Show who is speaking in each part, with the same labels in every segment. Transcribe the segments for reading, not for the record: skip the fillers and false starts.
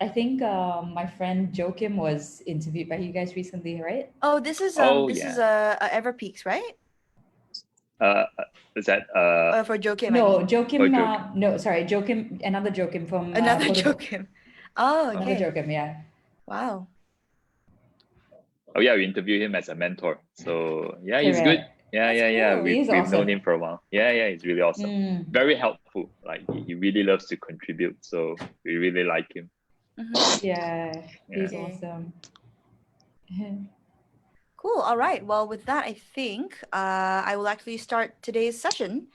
Speaker 1: I think my friend Joachim was interviewed by you guys recently, right?
Speaker 2: Oh, this is Everpeaks, right?
Speaker 3: Is that
Speaker 2: For Joachim, I
Speaker 1: No,
Speaker 2: mean.
Speaker 1: Joachim.
Speaker 3: Joachim.
Speaker 1: No, sorry, Joachim. Another Joachim from
Speaker 2: Another
Speaker 1: Portugal.
Speaker 2: Joachim. Oh,
Speaker 1: Another
Speaker 2: okay.
Speaker 1: Joachim, yeah.
Speaker 2: Wow.
Speaker 3: Oh yeah, we interviewed him as a mentor. So yeah, he's
Speaker 1: Correct.
Speaker 3: good. Yeah,
Speaker 2: That's
Speaker 3: yeah.
Speaker 2: cool.
Speaker 3: We've
Speaker 1: awesome.
Speaker 3: known him for a while. Yeah, he's really awesome. Very helpful. Like he really loves to contribute. So we really like him.
Speaker 2: Mm-hmm.
Speaker 1: Yeah, he's
Speaker 2: Okay.
Speaker 1: awesome.
Speaker 2: Cool. All right. Well, with that, I think I will actually start today's session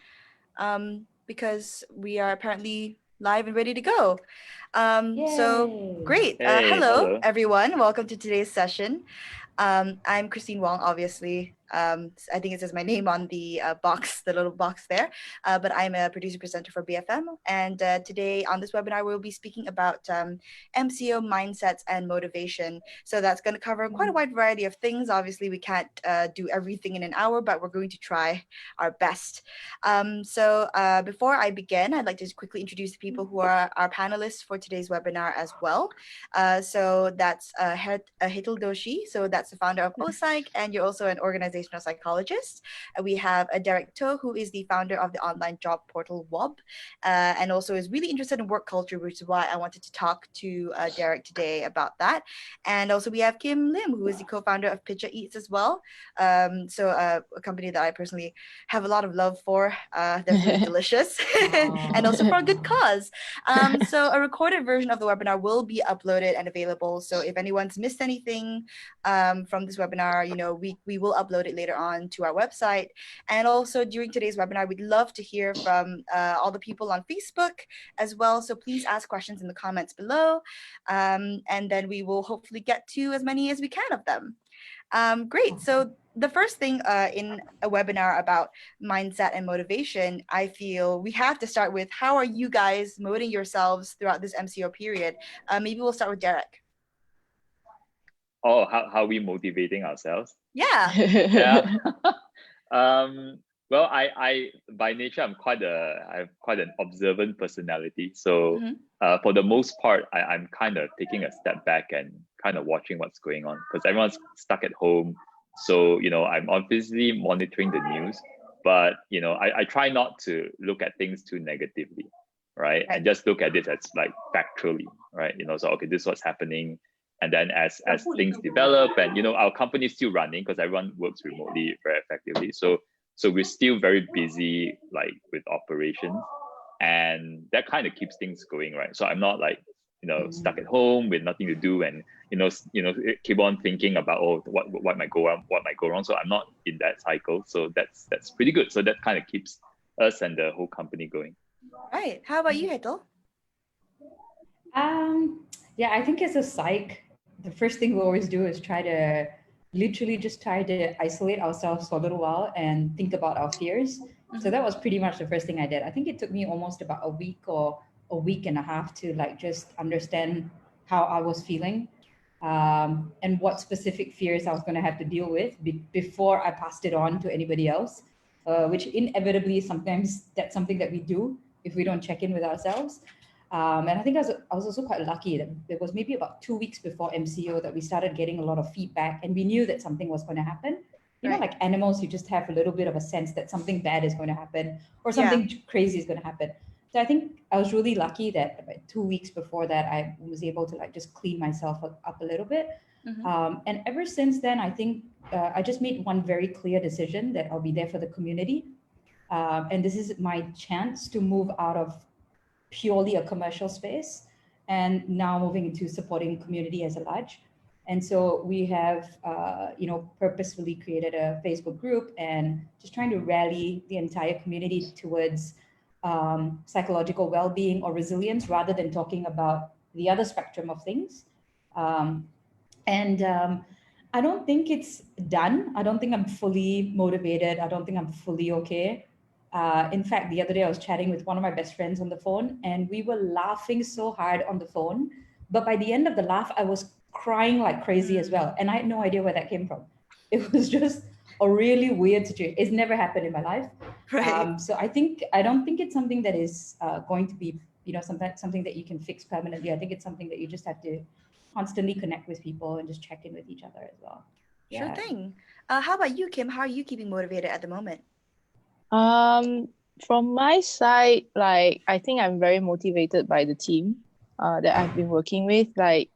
Speaker 2: because we are apparently live and ready to go. So
Speaker 1: Yay.
Speaker 2: great.
Speaker 3: Hey,
Speaker 2: hello, everyone. Welcome to today's session. I'm Christine Wong, obviously. I think it says my name on the box, the little box there. But I'm a producer presenter for BFM. And today on this webinar, we'll be speaking about MCO mindsets and motivation. So that's going to cover quite a wide variety of things. Obviously, we can't do everything in an hour, but we're going to try our best. So before I begin, I'd like to just quickly introduce the people who are our panelists for today's webinar as well. So that's Hetal Doshi. So that's the founder of OPsych, and you're also an organizational psychologist. We have Derek To, who is the founder of the online job portal WOB, and also is really interested in work culture, which is why I wanted to talk to Derek today about that. And also we have Kim Lim, who is the co-founder of Pizza Eats as well. So a company that I personally have a lot of love for. They're really delicious and also for a good cause. So a recorded version of the webinar will be uploaded and available. So if anyone's missed anything from this webinar, we will upload it later on to our website. And also during today's webinar, we'd love to hear from all the people on Facebook as well. So please ask questions in the comments below. And then we will hopefully get to as many as we can of them. Great. So the first thing in a webinar about mindset and motivation, I feel we have to start with how are you guys motivating yourselves throughout this MCO period? Maybe we'll start with Derek.
Speaker 3: Oh, how are we motivating ourselves?
Speaker 2: Yeah.
Speaker 3: Yeah. Well, I by nature I have quite an observant personality. So for the most part, I'm kind of taking a step back and kind of watching what's going on because everyone's stuck at home. So I'm obviously monitoring the news, but I try not to look at things too negatively, right? And just look at it as like factually, right? So okay, this is what's happening. And then as things develop and our company is still running because everyone works remotely very effectively. So we're still very busy like with operations, and that kind of keeps things going, right? So I'm not like stuck at home with nothing to do and keep on thinking about what might go wrong. So I'm not in that cycle. So that's pretty good. So that kind of keeps us and the whole company going.
Speaker 2: Right. How about you, Hetal?
Speaker 1: Yeah, I think as a psych, the first thing we always do is try to isolate ourselves for a little while and think about our fears. So that was pretty much the first thing I did. I think it took me almost about a week or a week and a half to like just understand how I was feeling and what specific fears I was going to have to deal with before I passed it on to anybody else, which inevitably sometimes that's something that we do if we don't check in with ourselves. And I think I was also quite lucky that it was maybe about 2 weeks before MCO that we started getting a lot of feedback, and we knew that something was going to happen. You know, like animals, you just have a little bit of a sense that something bad is going to happen or something crazy is going to happen. So I think I was really lucky that about 2 weeks before that, I was able to like just clean myself up a little bit. And ever since then, I think I just made one very clear decision that I'll be there for the community. And this is my chance to move out of purely a commercial space and now moving into supporting community as a large. And so we have, purposefully created a Facebook group and just trying to rally the entire community towards psychological well-being or resilience rather than talking about the other spectrum of things. I don't think it's done. I don't think I'm fully motivated. I don't think I'm fully okay. In fact, the other day I was chatting with one of my best friends on the phone and we were laughing so hard on the phone. But by the end of the laugh, I was crying like crazy as well. And I had no idea where that came from. It was just a really weird situation. It's never happened in my life.
Speaker 2: Right.
Speaker 1: So I don't think it's something that is going to be, something that you can fix permanently. I think it's something that you just have to constantly connect with people and just check in with each other as well.
Speaker 2: Sure thing. How about you, Kim? How are you keeping motivated at the moment?
Speaker 4: From my side, like I think I'm very motivated by the team that I've been working with. Like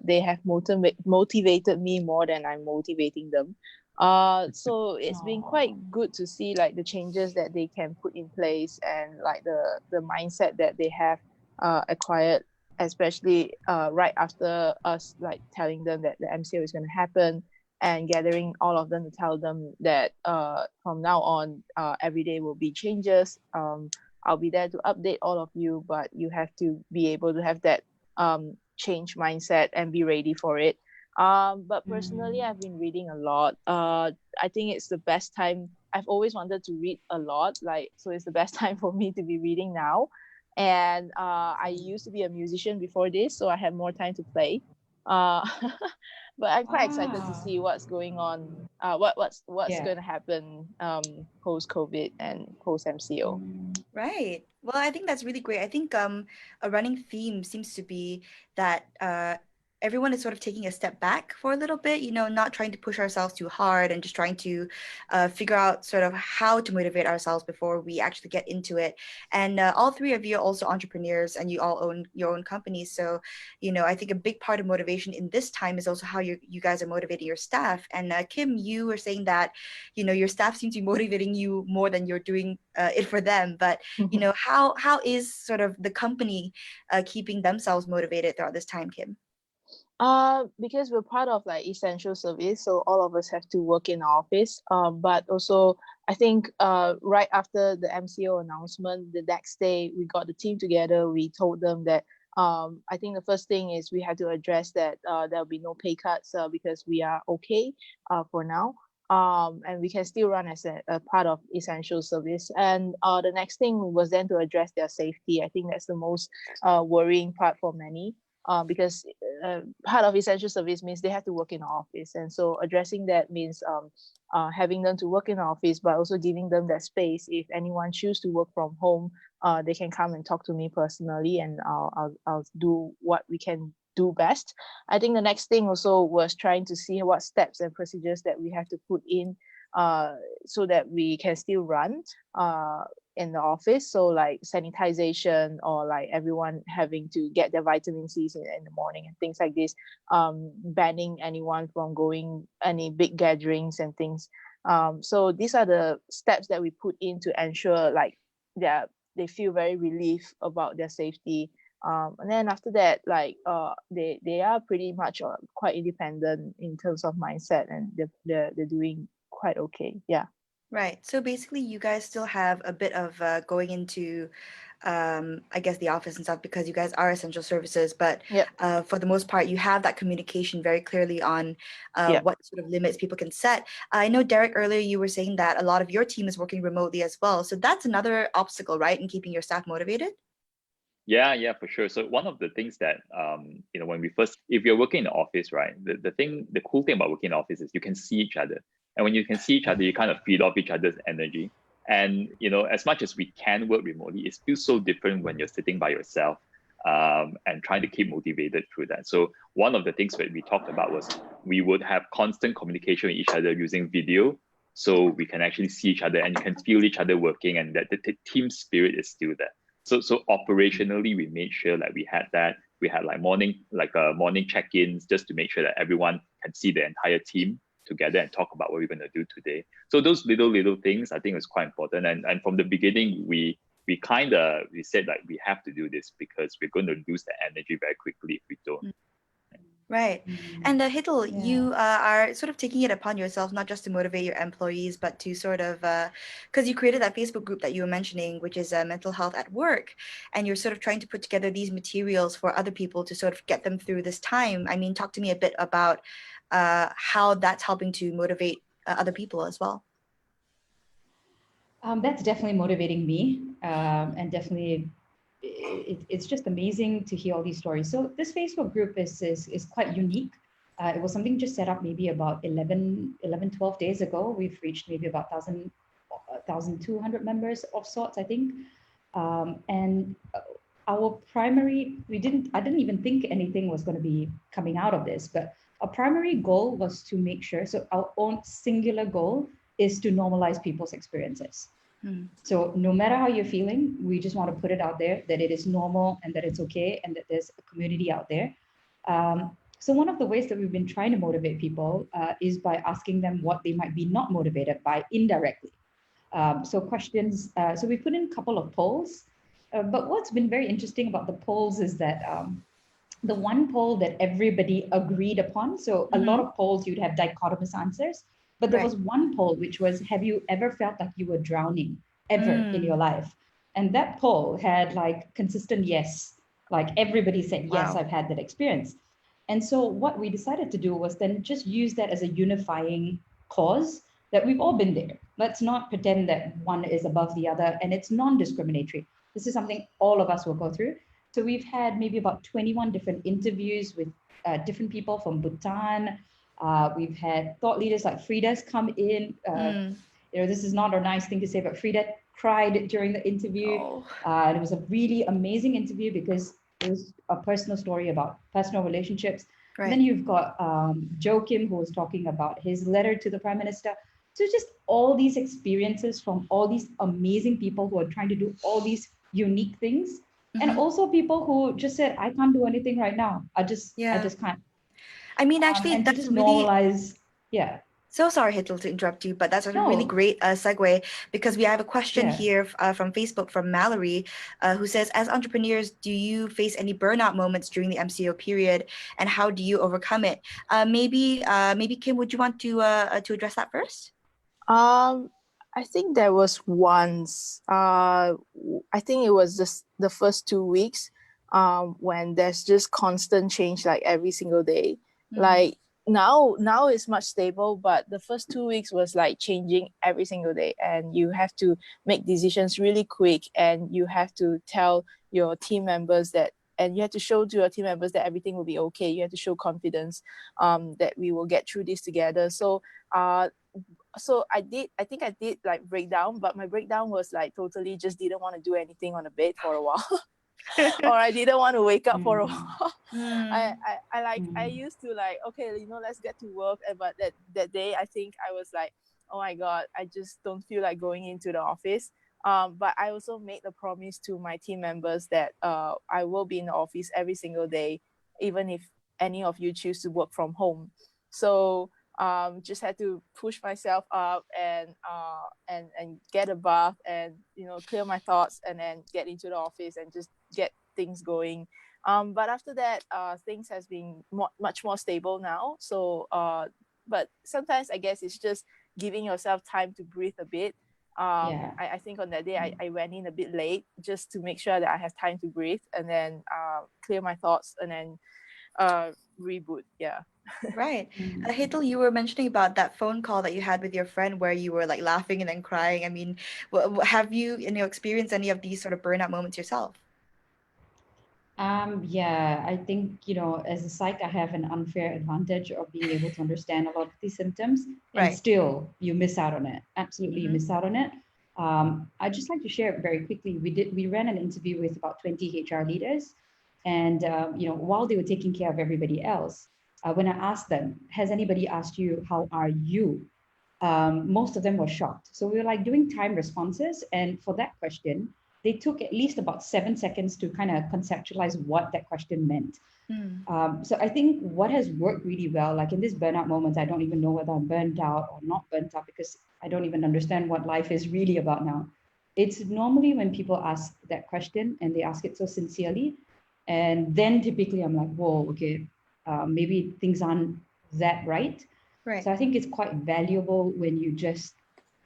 Speaker 4: they have motivated me more than I'm motivating them. So it's been quite good to see like the changes that they can put in place and like the mindset that they have acquired, especially right after us like telling them that the MCO is going to happen, and gathering all of them to tell them that from now on, every day will be changes. I'll be there to update all of you, but you have to be able to have that change mindset and be ready for it. But personally, I've been reading a lot. I think it's the best time. I've always wanted to read a lot, so it's the best time for me to be reading now. And I used to be a musician before this, so I have more time to play. But I'm quite excited to see what's going on. What's going to happen post COVID and post MCO.
Speaker 2: Right. Well, I think that's really great. I think a running theme seems to be that everyone is sort of taking a step back for a little bit, not trying to push ourselves too hard and just trying to figure out sort of how to motivate ourselves before we actually get into it. And all three of you are also entrepreneurs and you all own your own companies. So, I think a big part of motivation in this time is also how you guys are motivating your staff. And Kim, you were saying that, your staff seems to be motivating you more than you're doing it for them. But, how is sort of the company keeping themselves motivated throughout this time, Kim?
Speaker 4: Because we're part of like essential service, so all of us have to work in our office. But also I think right after the MCO announcement, the next day we got the team together. We told them that I think the first thing is we have to address that there'll be no pay cuts because we are okay for now. And we can still run as a part of essential service. And the next thing was then to address their safety. I think that's the most worrying part for many. Because part of essential service means they have to work in the office, and so addressing that means having them to work in the office, but also giving them that space. If anyone choose to work from home, they can come and talk to me personally, and I'll do what we can do best. I think the next thing also was trying to see what steps and procedures that we have to put in so that we can still run in the office. So like sanitization, or like everyone having to get their vitamin C's in the morning and things like this, banning anyone from going any big gatherings and things. So these are the steps that we put in to ensure like they feel very relieved about their safety. And then after that, like they are pretty much quite independent in terms of mindset, and they're doing quite okay. Yeah.
Speaker 2: Right. So basically, you guys still have a bit of going into, I guess, the office and stuff because you guys are essential services. But for the most part, you have that communication very clearly on what sort of limits people can set. I know, Derek, earlier you were saying that a lot of your team is working remotely as well. So that's another obstacle, right, in keeping your staff motivated?
Speaker 3: Yeah, for sure. So one of the things that, when we first, if you're working in the office, right, the cool thing about working in the office is you can see each other. And when you can see each other, you kind of feed off each other's energy. And, as much as we can work remotely, it feels so different when you're sitting by yourself and trying to keep motivated through that. So one of the things that we talked about was we would have constant communication with each other using video. So we can actually see each other and you can feel each other working, and that the team spirit is still there. So operationally, we made sure that we had that. We had morning check-ins just to make sure that everyone can see the entire team together and talk about what we're going to do today. So those little things, I think, is quite important. And from the beginning, we said like we have to do this because we're going to lose the energy very quickly if we don't.
Speaker 2: Right. And Hetal, you are sort of taking it upon yourself, not just to motivate your employees, but to sort of, because you created that Facebook group that you were mentioning, which is mental health at work. And you're sort of trying to put together these materials for other people to sort of get them through this time. I mean, talk to me a bit about how that's helping to motivate other people as well.
Speaker 1: That's definitely motivating me, and definitely it's just amazing to hear all these stories. So this Facebook group is quite unique. It was something just set up maybe about 12 days ago. We've reached maybe about 1,200 members of sorts, I think. And I didn't even think anything was going to be coming out of this, but our primary goal was to make sure, so our own singular goal is to normalize people's experiences. So no matter how you're feeling, we just want to put it out there that it is normal and that it's okay and that there's a community out there. So one of the ways that we've been trying to motivate people is by asking them what they might be not motivated by indirectly. So questions, so we put in a couple of polls, but what's been very interesting about the polls is that the one poll that everybody agreed upon, so a lot of polls you'd have dichotomous answers, but there was one poll which was, have you ever felt like you were drowning ever in your life? And that poll had like consistent yes, like everybody said, yes, I've had that experience. And so what we decided to do was then just use that as a unifying cause that we've all been there. Let's not pretend that one is above the other, and it's non-discriminatory. This is something all of us will go through. So we've had maybe about 21 different interviews with different people from Bhutan. We've had thought leaders like Frida's come in. You know, this is not a nice thing to say, but Frida cried during the interview. And it was a really amazing interview because it was a personal story about personal relationships. And then you've got Joe Kim, who was talking about his letter to the Prime Minister. So just all these experiences from all these amazing people who are trying to do all these unique things. And also people who just said, I can't do anything right now. I just can't.
Speaker 2: I mean, actually,
Speaker 1: and
Speaker 2: that's
Speaker 1: just
Speaker 2: really
Speaker 1: normalize. Yeah.
Speaker 2: So sorry, Hetal, to interrupt you, but that's a really great segue, because we have a question here from Facebook from Mallory, who says, as entrepreneurs, do you face any burnout moments during the MCO period, and how do you overcome it? Maybe Kim, would you want to address that first?
Speaker 4: I think there was once. I think it was just the first 2 weeks, when there's just constant change, like every single day. Like now it's much stable, but the first 2 weeks was like changing every single day, and you have to make decisions really quick, and you have to tell your team members that, and you have to show to your team members that everything will be okay. You have to show confidence that we will get through this together. So I think I did like breakdown, but my breakdown was like totally just didn't want to do anything on the bed for a while. Or I didn't want to wake up for a while. I used to like, okay, let's get to work. But that day, I think I was like, oh my God, I just don't feel like going into the office. But I also made the promise to my team members that I will be in the office every single day, even if any of you choose to work from home. So just had to push myself up and get a bath and clear my thoughts, and then get into the office and just get things going. But after that, things has been much more stable now. So but sometimes I guess it's just giving yourself time to breathe a bit. I think on that day I went in a bit late just to make sure that I have time to breathe, and then clear my thoughts, and then reboot.
Speaker 2: Right. Hetal, you were mentioning about that phone call that you had with your friend where you were like laughing and then crying. I mean, have you experienced any of these sort of burnout moments yourself?
Speaker 1: I think, as a psych, I have an unfair advantage of being able to understand a lot of these symptoms, and still you miss out on it. Absolutely, you miss out on it. I'd just like to share very quickly. We ran an interview with about 20 HR leaders, and while they were taking care of everybody else, when I asked them, has anybody asked you, how are you? Most of them were shocked. So we were like doing time responses, and for that question, they took at least about 7 seconds to kind of conceptualize what that question meant. So I think what has worked really well, like in this burnout moments, I don't even know whether I'm burnt out or not burnt out, because I don't even understand what life is really about now. It's normally when people ask that question and they ask it so sincerely, and then typically I'm like, whoa, okay, maybe things aren't that right. So I think it's quite valuable when you just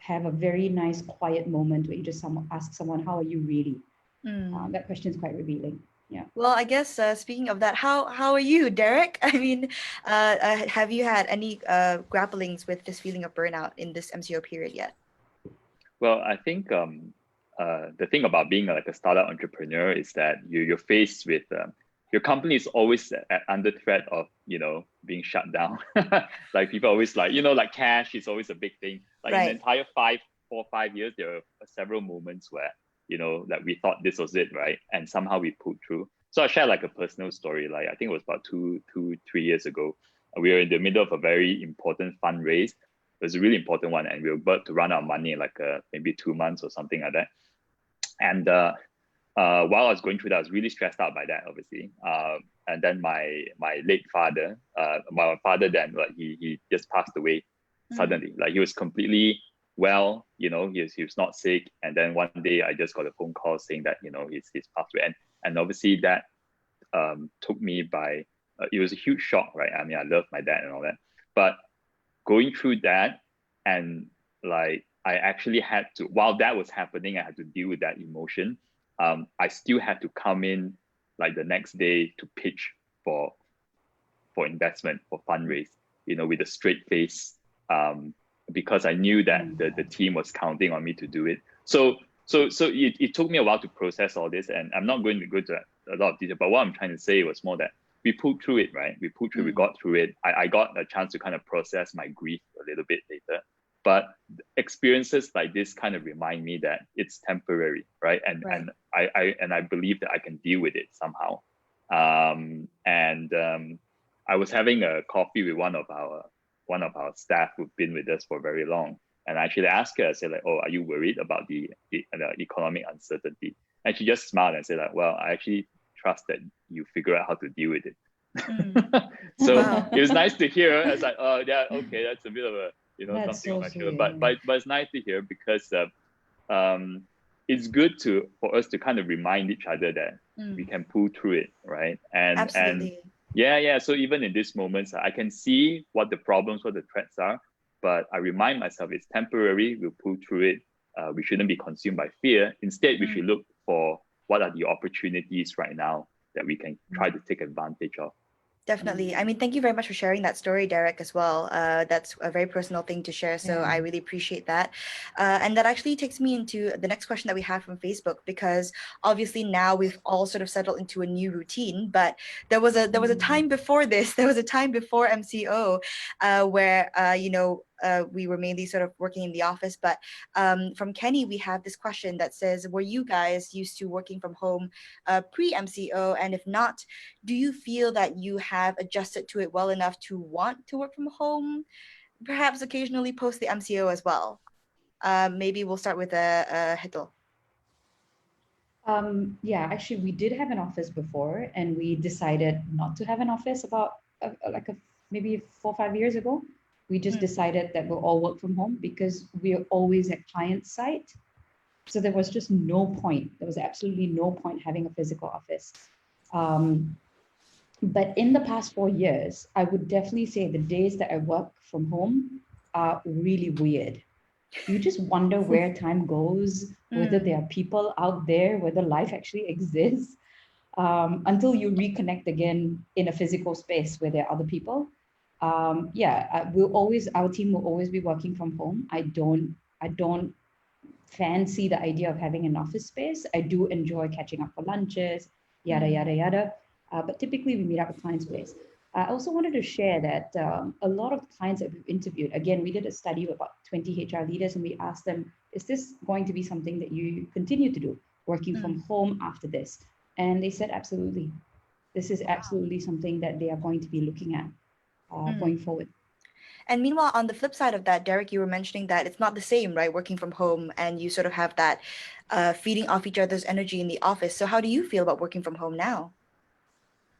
Speaker 1: have a very nice quiet moment where you just ask someone, how are you really? That question is quite revealing. Yeah.
Speaker 2: Well, I guess speaking of that, how are you, Derek? I mean, have you had any grapplings with this feeling of burnout in this MCO period yet?
Speaker 3: Well, I think the thing about being like a startup entrepreneur is that you're faced with your company is always under threat of being shut down. Like people always like like cash is always a big thing. Like in the entire 4 or 5 years, there are several moments where that we thought this was it, right? And somehow we pulled through. So I share like a personal story. Like I think it was about 3 years ago. We were in the middle of a very important fundraise. It was a really important one, and we were about to run out of money in like maybe 2 months or something like that. And while I was going through that, I was really stressed out by that, obviously. And then my late father, my father then, like he just passed away suddenly. Like he was completely well, he was not sick. And then one day I just got a phone call saying that, he's passed away. And obviously that took me by, it was a huge shock, right? I mean, I love my dad and all that. But going through that, and like I actually had to, while that was happening, I had to deal with that emotion. I still had to come in like the next day to pitch for investment, for fundraise, with a straight face, because I knew that the team was counting on me to do it. So it took me a while to process all this, and I'm not going to go to a lot of detail, but what I'm trying to say was more that we pulled through it, right? We pulled through, we got through it. I got a chance to kind of process my grief a little bit later. But experiences like this kind of remind me that it's temporary, right? And I believe that I can deal with it somehow. I was having a coffee with one of our staff who've been with us for very long, and I actually asked her, I said like, "Oh, are you worried about the economic uncertainty?" And she just smiled and said like, "Well, I actually trust that you figure out how to deal with it." So it was nice to hear. I was like, "Oh yeah, okay, that's a bit of a."
Speaker 1: That's
Speaker 3: something on
Speaker 1: so
Speaker 3: my shoulder.
Speaker 1: sweet.
Speaker 3: But it's nice to hear, because it's good for us to kind of remind each other that we can pull through it, right?
Speaker 2: Absolutely.
Speaker 3: And so even in these moments, I can see what the problems, what the threats are, but I remind myself it's temporary. We'll pull through it. We shouldn't be consumed by fear. Instead, we should look for what are the opportunities right now that we can try to take advantage of.
Speaker 2: Definitely. I mean, thank you very much for sharing that story, Derek, as well. That's a very personal thing to share, so I really appreciate that. And that actually takes me into the next question that we have from Facebook, because obviously now we've all sort of settled into a new routine, but there was a time before this. There was a time before MCO where we were mainly sort of working in the office. But from Kenny, we have this question that says, were you guys used to working from home pre-MCO? And if not, do you feel that you have adjusted to it well enough to want to work from home, perhaps occasionally post the MCO as well? Maybe we'll start with Hetal.
Speaker 1: Actually, we did have an office before, and we decided not to have an office about maybe 4 or 5 years ago. We just decided that we'll all work from home because we're always at client site. So there was just no point. There was absolutely no point having a physical office. But in the past 4 years, I would definitely say the days that I work from home are really weird. You just wonder where time goes, whether there are people out there, whether life actually exists, until you reconnect again in a physical space where there are other people. Our team will always be working from home. I don't fancy the idea of having an office space. I do enjoy catching up for lunches, yada, yada, yada. But typically we meet up at clients' place. I also wanted to share that a lot of clients that we've interviewed, again, we did a study with about 20 HR leaders, and we asked them, is this going to be something that you continue to do, working from home after this? And they said, absolutely. This is absolutely something that they are going to be looking at going forward.
Speaker 2: And meanwhile, on the flip side of that, Derek, you were mentioning that it's not the same, right? Working from home, and you sort of have that feeding off each other's energy in the office. So how do you feel about working from home now?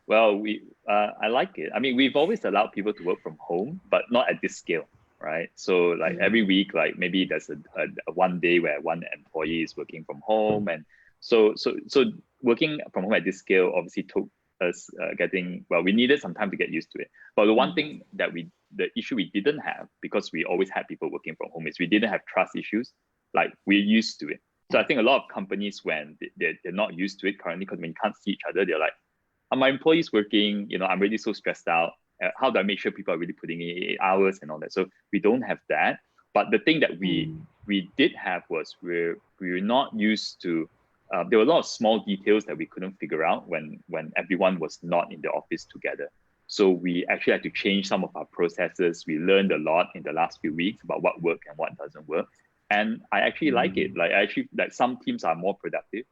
Speaker 3: Well, I like it. I mean, we've always allowed people to work from home, but not at this scale, right? So like every week, like maybe there's a one day where one employee is working from home. And so working from home at this scale obviously took us we needed some time to get used to it. But the one thing the issue we didn't have, because we always had people working from home, is we didn't have trust issues. Like we're used to it. So I think a lot of companies, when they're not used to it currently, because when you can't see each other, they're like, are my employees working? I'm really so stressed out. How do I make sure people are really putting in 8 hours and all that? So we don't have that. But the thing that we did have was we were not used to. There were a lot of small details that we couldn't figure out when everyone was not in the office together. So we actually had to change some of our processes. We learned a lot in the last few weeks about what worked and what doesn't work. And I actually like it. Like some teams are more productive.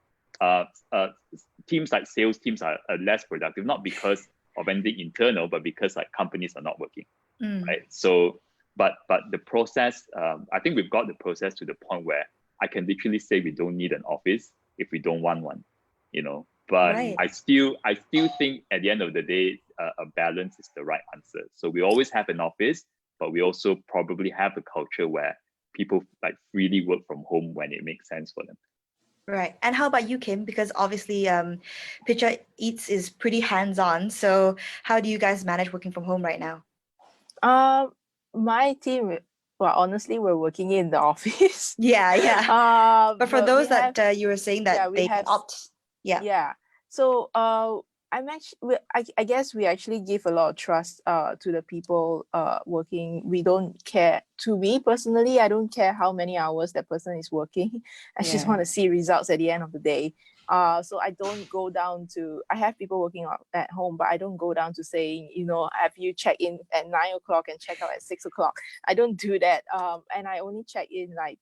Speaker 3: Teams like sales teams are less productive, not because of anything internal, but because like companies are not working, right? So, but the process, I think we've got the process to the point where I can literally say we don't need an office if we don't want one, you know. But
Speaker 2: Right.
Speaker 3: I still think at the end of the day, a balance is the right answer. So we always have an office, but we also probably have a culture where people like freely work from home when it makes sense for them.
Speaker 2: Right. And how about you, Kim? Because obviously Picture Eats is pretty hands-on. So how do you guys manage working from home right now?
Speaker 4: My team, well, honestly, we're working in the office.
Speaker 2: Yeah. But for those that you were saying that they
Speaker 4: have
Speaker 2: opt.
Speaker 4: Yeah. So I guess we actually give a lot of trust to the people working. We don't care. To me personally, I don't care how many hours that person is working. I just want to see results at the end of the day. So I don't go down to, I have people working at home, but I don't go down to saying, you know, have you check in at 9 o'clock and check out at 6 o'clock. I don't do that. And I only check in like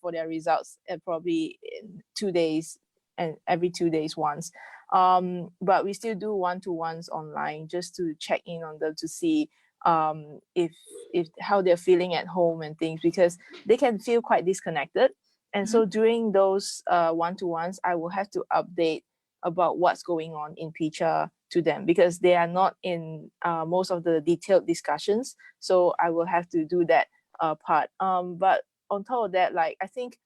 Speaker 4: for their results probably in 2 days and every 2 days once. But we still do one-to-ones online just to check in on them to see if how they're feeling at home and things, because they can feel quite disconnected. And so during those one-to-ones, I will have to update about what's going on in Picture to them, because they are not in most of the detailed discussions. So I will have to do that part. But on top of that, like I think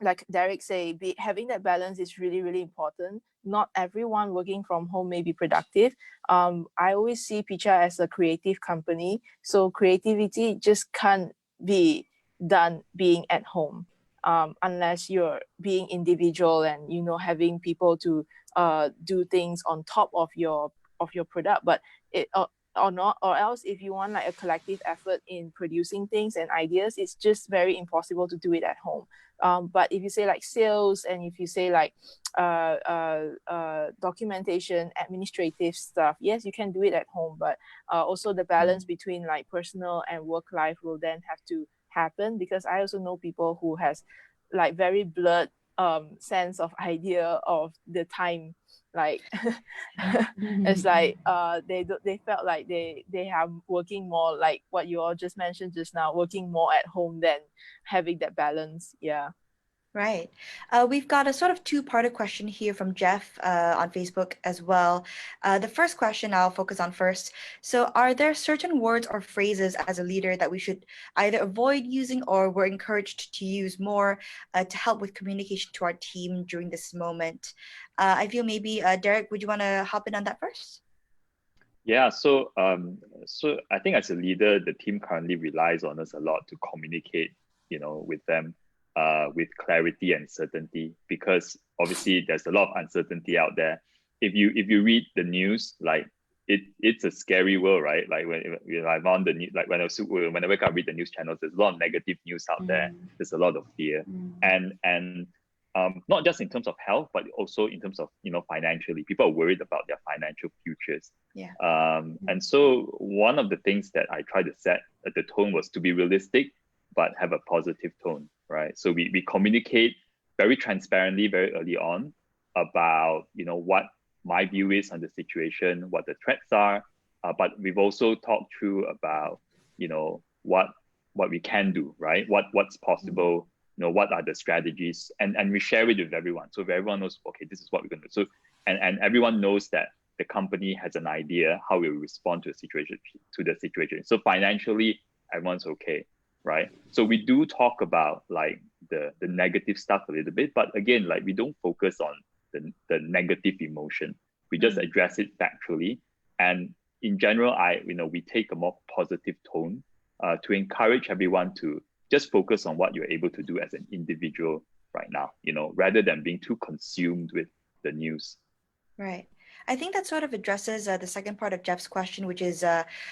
Speaker 4: like Derek say, having that balance is really, really important. Not everyone working from home may be productive. I always see Picture as a creative company. So creativity just can't be done being at home unless you're being individual and, you know, having people to do things on top of your product. But it or not, or else if you want like a collective effort in producing things and ideas, it's just very impossible to do it at home. But if you say like sales, and if you say like documentation, administrative stuff, yes, you can do it at home, but also the balance between like personal and work life will then have to happen, because I also know people who has like very blurred sense of idea of the time. Like it's like they felt like they have working more, like what you all just mentioned just now, working more at home than having that balance.
Speaker 2: Right. We've got a sort of two-parter question here from Jeff on Facebook as well. The first question I'll focus on first. So are there certain words or phrases as a leader that we should either avoid using or we're encouraged to use more to help with communication to our team during this moment? I feel maybe, Derek, would you want to hop in on that first?
Speaker 3: Yeah, so I think as a leader, the team currently relies on us a lot to communicate, you know, with them with clarity and certainty, because obviously there's a lot of uncertainty out there. If you read the news, like it's a scary world, right? Like when I'm on the news, like when I wake up, read the news channels, there's a lot of negative news out there. There's a lot of fear, and not just in terms of health, but also in terms of, you know, financially. People are worried about their financial futures. And so one of the things that I tried to set at the tone was to be realistic, but have a positive tone, right? So we communicate very transparently, very early on about, you know, what my view is on the situation, what the threats are, but we've also talked through about, you know, what we can do, right? What's possible, you know, what are the strategies, and we share it with everyone. So everyone knows, okay, this is what we're going to do. So, and everyone knows that the company has an idea how we will respond to the situation. So financially, everyone's okay, right? So we do talk about like the negative stuff a little bit, but again, like we don't focus on the negative emotion. We just address it factually. And in general, we take a more positive tone to encourage everyone to just focus on what you're able to do as an individual right now, you know, rather than being too consumed with the news.
Speaker 2: Right. I think that sort of addresses the second part of Jeff's question, which is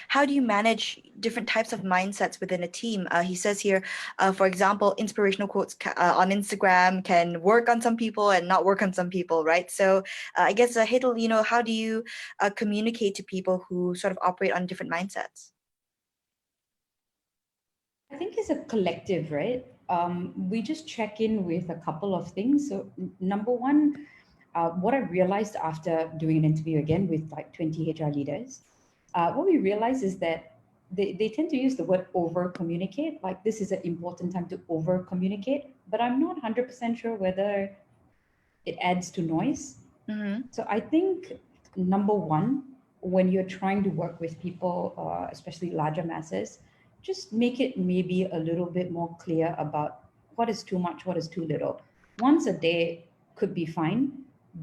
Speaker 2: how do you manage different types of mindsets within a team? He says here, for example, inspirational quotes on Instagram can work on some people and not work on some people, right? So I guess, Hetal, you know, how do you communicate to people who sort of operate on different mindsets?
Speaker 1: I think it's a collective, right? we just check in with a couple of things. So number one, what I realized after doing an interview again with like 20 HR leaders, what we realized is that they tend to use the word over communicate, like this is an important time to over communicate, but I'm not 100% sure whether it adds to noise. So I think number one, when you're trying to work with people, especially larger masses, just make it maybe a little bit more clear about what is too much, what is too little. Once a day could be fine,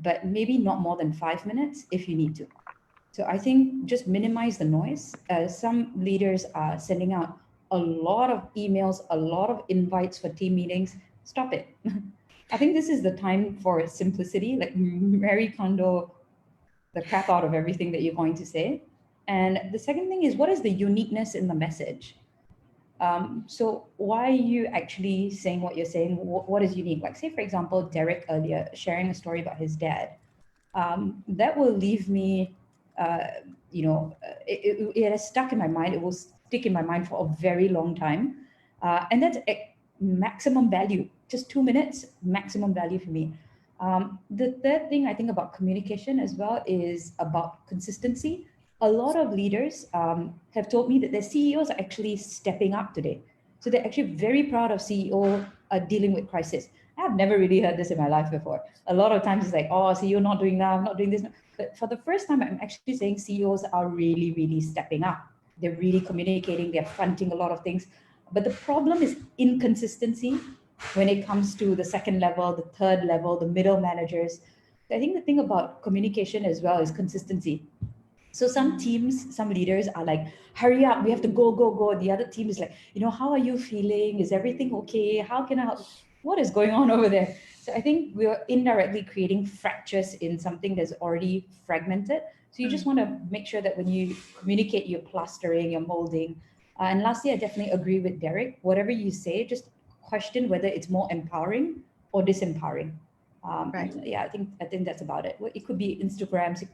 Speaker 1: but maybe not more than 5 minutes if you need to. So I think just minimize the noise. Some leaders are sending out a lot of emails, a lot of invites for team meetings. Stop it. I think this is the time for simplicity, like Mary Kondo the crap out of everything that you're going to say. And the second thing is, what is the uniqueness in the message? So why are you actually saying what you're saying? What is unique? Like say, for example, Derek earlier sharing a story about his dad. That will leave me, it has stuck in my mind. It will stick in my mind for a very long time. And that's maximum value, just 2 minutes, maximum value for me. The third thing I think about communication as well is about consistency. A lot of leaders have told me that their CEOs are actually stepping up today. So they're actually very proud of CEO dealing with crisis. I've never really heard this in my life before. A lot of times it's like, oh, CEO not doing that, I'm not doing this. But for the first time, I'm actually saying CEOs are really, really stepping up. They're really communicating, they're fronting a lot of things. But the problem is inconsistency when it comes to the second level, the third level, the middle managers. I think the thing about communication as well is consistency. So some teams, some leaders are like, hurry up, we have to go, go, go. The other team is like, how are you feeling? Is everything okay? How can I help? What is going on over there? So I think we're indirectly creating fractures in something that's already fragmented. So you just want to make sure that when you communicate, you're plastering, you're molding. And lastly, I definitely agree with Derek. Whatever you say, just question whether it's more empowering or disempowering.
Speaker 2: Right.
Speaker 1: Yeah, I think that's about it. It could be Instagrams,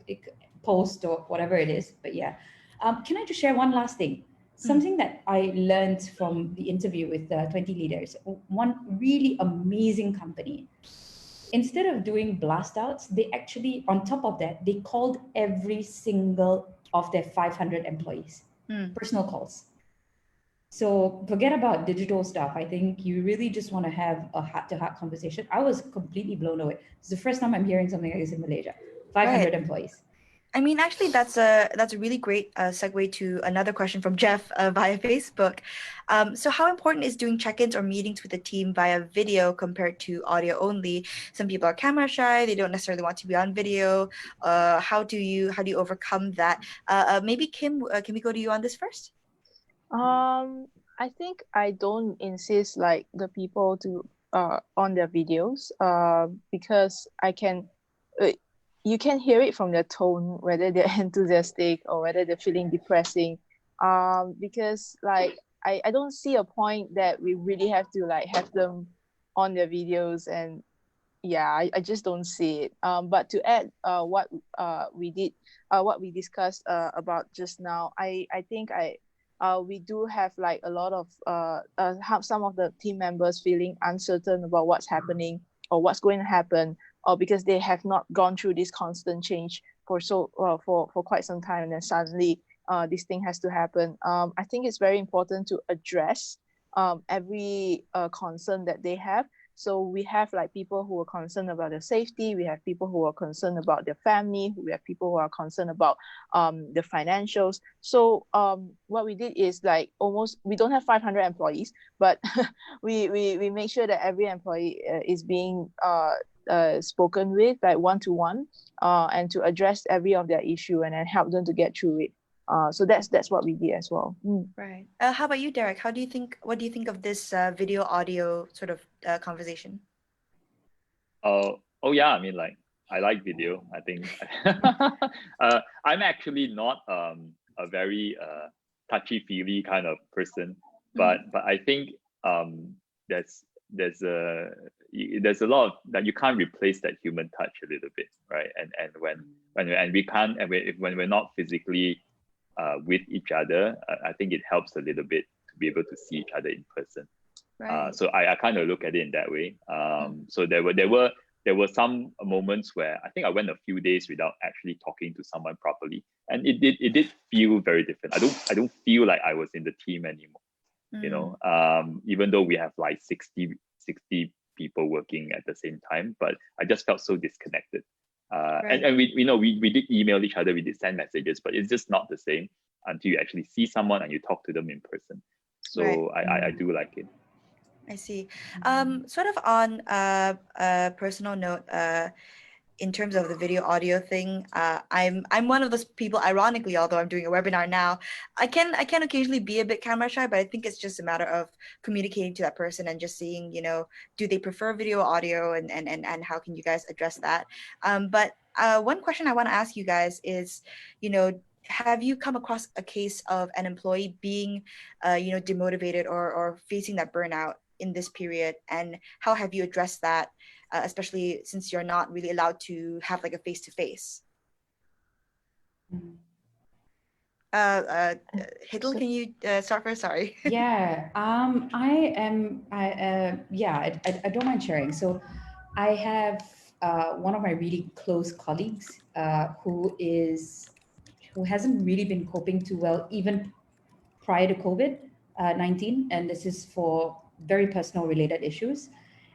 Speaker 1: post or whatever it is. But yeah, can I just share one last thing? Something that I learned from the interview with 20 leaders. One really amazing company. Instead of doing blast outs, they actually, on top of that, they called every single of their 500 employees, personal calls. So forget about digital stuff. I think you really just want to have a heart-to-heart conversation. I was completely blown away. It's the first time I'm hearing something like this in Malaysia. 500 employees.
Speaker 2: I mean, actually, that's a really great segue to another question from Jeff via Facebook. So how important is doing check-ins or meetings with the team via video compared to audio only? Some people are camera shy; they don't necessarily want to be on video. How do you overcome that? Maybe Kim, can we go to you on this first?
Speaker 4: I think I don't insist like the people to on their videos because I can you can hear it from their tone whether they're enthusiastic or whether they're feeling depressing, because like I don't see a point that we really have to like have them on their videos. And yeah, I just don't see it. But to add what we discussed about just now, I think we do have like a lot of have some of the team members feeling uncertain about what's happening or what's going to happen, or because they have not gone through this constant change for quite some time, and then suddenly this thing has to happen. I think it's very important to address every concern that they have. So we have like people who are concerned about their safety. We have people who are concerned about their family. We have people who are concerned about the financials. So what we did is like we don't have 500 employees, but we make sure that every employee is being spoken with like one-to-one, and to address every of their issue and then help them to get through it. So that's what we did as well.
Speaker 2: Right. How about you, Derek? What do you think of this video audio sort of conversation?
Speaker 3: Oh yeah, I mean, like, I like video. I think I'm actually not a very touchy-feely kind of person, but I think there's a lot of that you can't replace that human touch a little bit, right? And when we can't, and when we're not physically with each other, I think it helps a little bit to be able to see each other in person.
Speaker 2: Right.
Speaker 3: So I kind of look at it in that way. So there were some moments where I think I went a few days without actually talking to someone properly, and it did feel very different. I don't feel like I was in the team anymore. You know, even though we have like 60 people working at the same time, but I just felt so disconnected. And we did email each other, we did send messages, but it's just not the same until you actually see someone and you talk to them in person. So I do like it.
Speaker 2: I see. Sort of on a personal note, in terms of the video audio thing, I'm one of those people, ironically, although I'm doing a webinar now, I can occasionally be a bit camera shy, but I think it's just a matter of communicating to that person and just seeing, do they prefer video, audio, and how can you guys address that? But one question I want to ask you guys is, have you come across a case of an employee being, demotivated or facing that burnout in this period, and how have you addressed that, especially since you're not really allowed to have like a face-to-face? Hetal, can you start first? Sorry.
Speaker 1: Yeah, I don't mind sharing. So I have one of my really close colleagues who hasn't really been coping too well even prior to COVID-19, and this is for very personal related issues.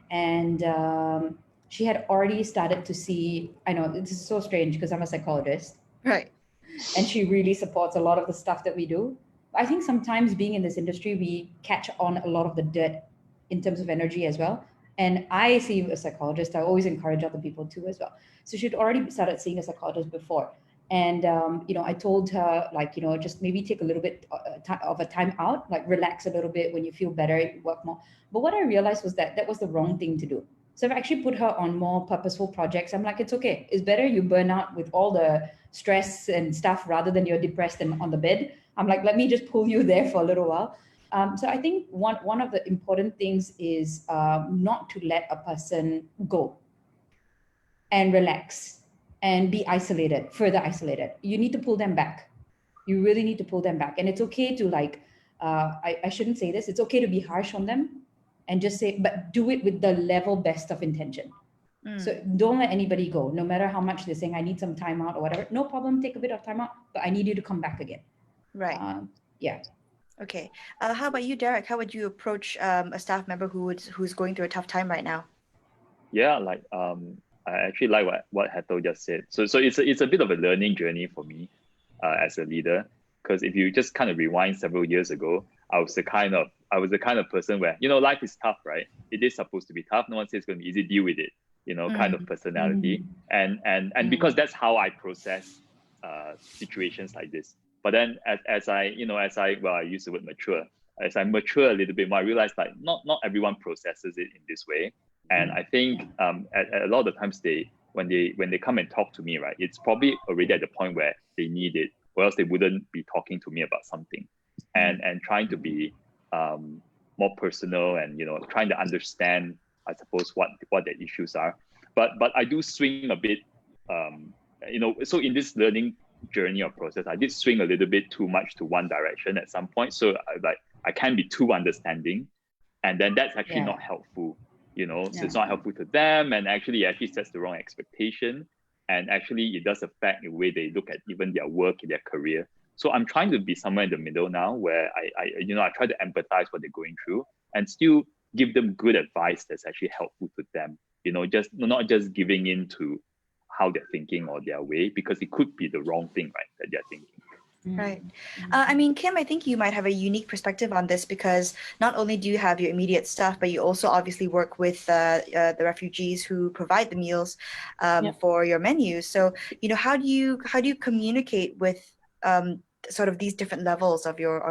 Speaker 1: And she had already started to see, I know this is so strange because I'm a psychologist.
Speaker 2: Right.
Speaker 1: And she really supports a lot of the stuff that we do. I think sometimes being in this industry, we catch on a lot of the dirt in terms of energy as well. And I see a psychologist. I always encourage other people to as well. So she'd already started seeing a psychologist before. And, I told her, just maybe take a little bit of a time out, like relax a little bit. When you feel better, work more. But what I realized was that was the wrong thing to do. So I've actually put her on more purposeful projects. I'm like, it's okay. It's better you burn out with all the stress and stuff rather than you're depressed and on the bed. I'm like, let me just pull you there for a little while. So I think one of the important things is not to let a person go and relax and be further isolated. You need to pull them back. You really need to pull them back. And it's okay to I shouldn't say this. It's okay to be harsh on them and just say, but do it with the level best of intention. So don't let anybody go, no matter how much they're saying, I need some time out or whatever. No problem, take a bit of time out, but I need you to come back again.
Speaker 2: Right.
Speaker 1: Yeah.
Speaker 2: Okay. How about you, Derek? How would you approach a staff member who's going through a tough time right now?
Speaker 3: Yeah, I actually like what Hetal just said. So it's a bit of a learning journey for me as a leader, because if you just kind of rewind several years ago, I was the kind of person where, life is tough, right? It is supposed to be tough. No one says it's going to be easy. Deal with it, kind of personality. And because that's how I process situations like this. But then as I use the word mature. As I mature a little bit more, I realized not everyone processes it in this way. And I think at a lot of the times when they come and talk to me, right, it's probably already at the point where they need it, or else they wouldn't be talking to me about something. And trying to be more personal and trying to understand, I suppose, what their issues are. But I do swing a bit, so in this learning journey or process, I did swing a little bit too much to one direction at some point. So I can be too understanding, and then that's actually not helpful. So it's not helpful to them, and actually it actually sets the wrong expectation, and actually it does affect the way they look at even their work in their career. So I'm trying to be somewhere in the middle now, where I try to empathize what they're going through and still give them good advice that's actually helpful to them. Just not just giving in to how they're thinking or their way, because it could be the wrong thing, right, that they're thinking.
Speaker 2: Right. Kim, I think you might have a unique perspective on this, because not only do you have your immediate staff, but you also obviously work with the refugees who provide the meals for your menus. So, how do you communicate with sort of these different levels of your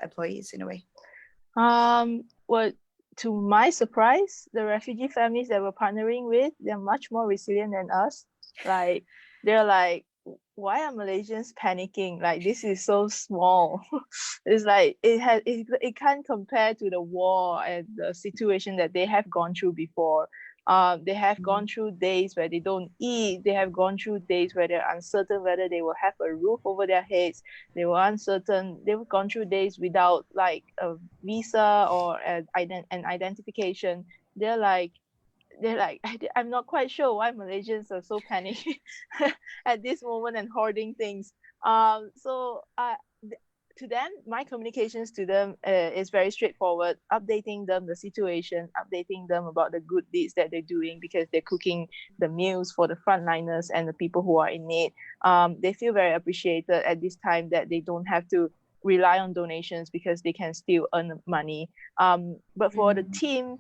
Speaker 2: employees in a way?
Speaker 4: Well, to my surprise, the refugee families that we're partnering with, they're much more resilient than us. They're like, why are Malaysians panicking? This is so small. It's it can't compare to the war and the situation that they have gone through before. They have gone through days where they don't eat. They have gone through days where they're uncertain whether they will have a roof over their heads. They were uncertain. They've gone through days without like a visa or an identification. They're like, I'm not quite sure why Malaysians are so panicked at this moment and hoarding things. To them, my communications to them is very straightforward, updating them the situation, updating them about the good deeds that they're doing because they're cooking the meals for the frontliners and the people who are in need. They feel very appreciated at this time that they don't have to rely on donations because they can still earn money. But for the team,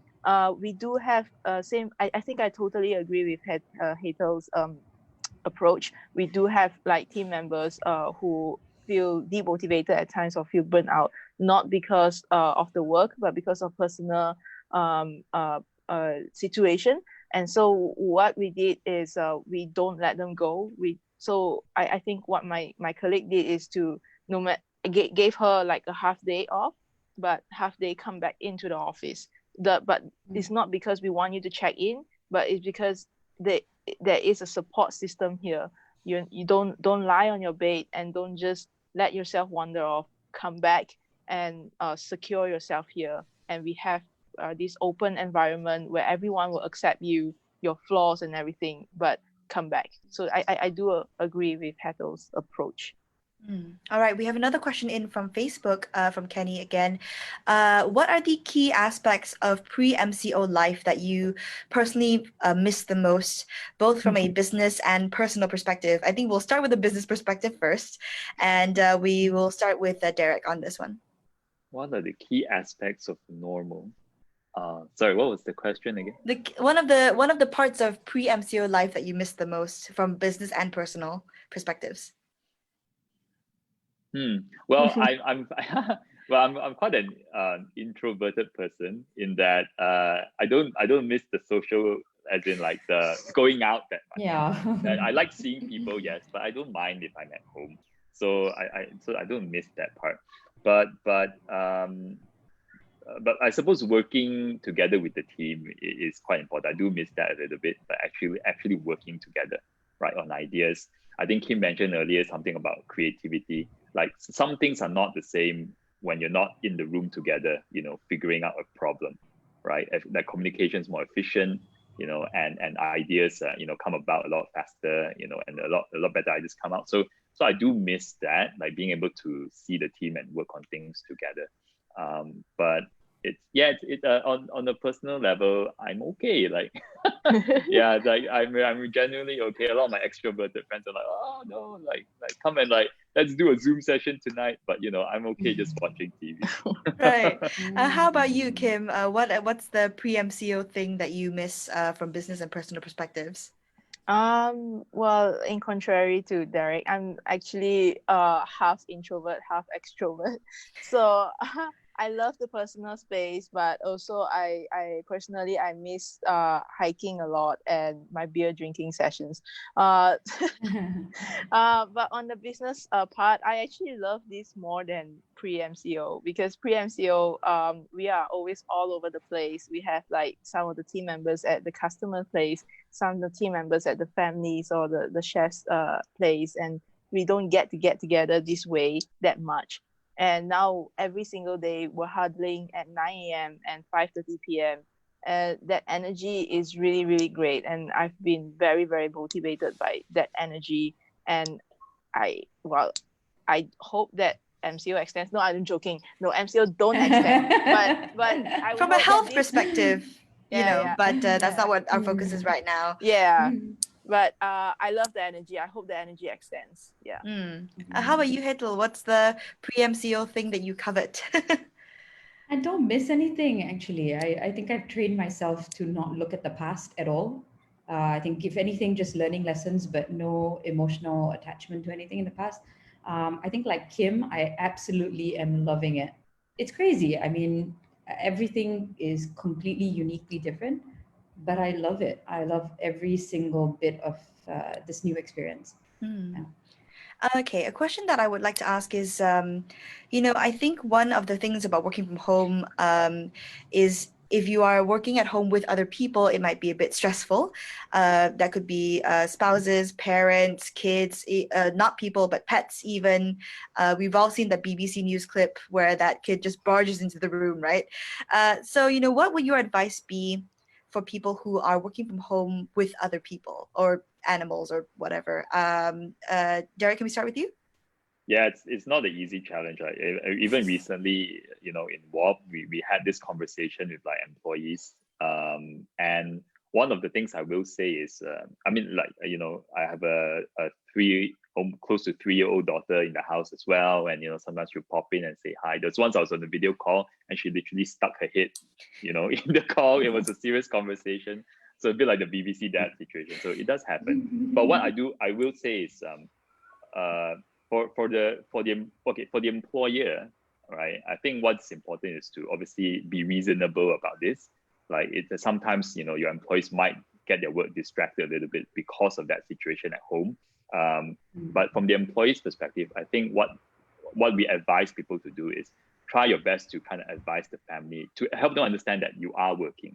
Speaker 4: we do have same. I think I totally agree with Hetal's approach. We do have like team members who feel demotivated at times or feel burnt out, not because of the work, but because of personal situation. And so what we did is we don't let them go. I think what my colleague did is to gave her like a half day off, but half day come back into the office. But it's not because we want you to check in, but it's because there is a support system here. You don't lie on your bed and don't just let yourself wander off. Come back and secure yourself here. And we have this open environment where everyone will accept you, your flaws and everything, but come back. So I do agree with Hetal's approach.
Speaker 2: All right, we have another question in from Facebook from Kenny again. What are the key aspects of pre-MCO life that you personally miss the most, both from a business and personal perspective? I think we'll start with the business perspective first, and we will start with Derek on this one.
Speaker 3: What are the key aspects of normal? Sorry, what was the question again?
Speaker 2: One of the parts of pre-MCO life that you miss the most from business and personal perspectives.
Speaker 3: Well, I'm quite an introverted person in that I don't miss the social, as in like the going out that much.
Speaker 1: Yeah.
Speaker 3: I like seeing people, yes, but I don't mind if I'm at home. So I don't miss that part. But I suppose working together with the team is quite important. I do miss that a little bit, but actually working together, right, on ideas. I think Kim mentioned earlier something about creativity. Like some things are not the same when you're not in the room together, figuring out a problem, right? That communication is more efficient, and ideas, come about a lot faster, and a lot better ideas come out. So I do miss that, like being able to see the team and work on things together. But on a personal level, I'm okay. Like, yeah, like I'm genuinely okay. A lot of my extroverted friends are like, oh no, like come and like let's do a Zoom session tonight. But I'm okay just watching TV.
Speaker 2: Right. How about you, Kim? What's the pre-MCO thing that you miss from business and personal perspectives?
Speaker 4: Well, in contrary to Derek, I'm actually half introvert, half extrovert. So I love the personal space, but also I personally miss hiking a lot and my beer drinking sessions. But on the business part, I actually love this more than pre-MCO, because pre-MCO we are always all over the place. We have like some of the team members at the customer place, some of the team members at the families or the chef's place, and we don't get together this way that much. And now every single day we're huddling at 9 a.m. and 5:30 p.m. That energy is really, really great. And I've been very, very motivated by that energy. And I hope that MCO extends. No, I'm joking. No, MCO don't extend. but I
Speaker 2: from a health perspective, but that's not what our focus is right now.
Speaker 4: Yeah. But I love the energy. I hope the energy extends. Yeah.
Speaker 2: How about you, Hetal? What's the pre-MCO thing that you covet?
Speaker 1: I don't miss anything, actually. I think I've trained myself to not look at the past at all. I think if anything, just learning lessons, but no emotional attachment to anything in the past. I think like Kim, I absolutely am loving it. It's crazy. I mean, everything is completely uniquely different, but I love it. I love every single bit of this new experience. Yeah.
Speaker 2: Okay, a question that I would like to ask is, I think one of the things about working from home is if you are working at home with other people, it might be a bit stressful. That could be spouses, parents, kids, not people, but pets even. We've all seen the BBC News clip where that kid just barges into the room, right? So, what would your advice be for people who are working from home with other people or animals or whatever? Derek, can we start with you?
Speaker 3: Yeah, it's not an easy challenge. Right? Even recently, in WARP, we had this conversation with like employees. And one of the things I will say is, I have a close to 3-year-old daughter in the house as well. And, sometimes she'll pop in and say hi. There's once I was on a video call and she literally stuck her head, in the call. It was a serious conversation. So a bit like the BBC Dad situation. So it does happen. But what I will say is, for the employer, right? I think what's important is to obviously be reasonable about this. Like sometimes your employees might get their work distracted a little bit because of that situation at home. But from the employee's perspective, I think what we advise people to do is try your best to kind of advise the family to help them understand that you are working.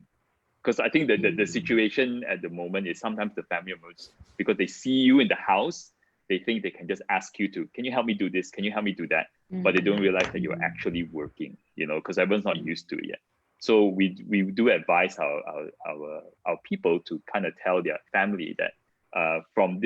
Speaker 3: Because I think the situation at the moment is sometimes the family members, because they see you in the house, they think they can just ask you to, can you help me do this? Can you help me do that? But they don't realize that you're actually working, because everyone's not used to it yet. So we do advise our people to kind of tell their family that from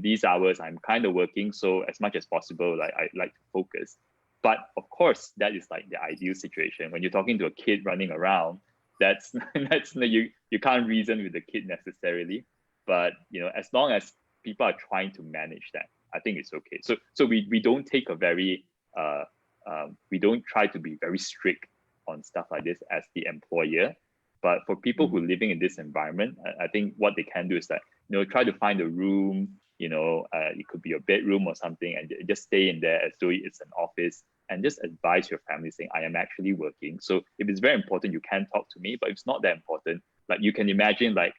Speaker 3: these hours, I'm kind of working. So as much as possible, like I like to focus. But of course, that is like the ideal situation. When you're talking to a kid running around, that's you can't reason with the kid necessarily. But as long as people are trying to manage that, I think it's okay. So we don't take a very we don't try to be very strict on stuff like this as the employer. But for people who are living in this environment, I think what they can do is that try to find a room. It could be a bedroom or something, and just stay in there as though it's an office, and just advise your family saying, I am actually working. So if it's very important, you can talk to me. But if it's not that important, like you can imagine, like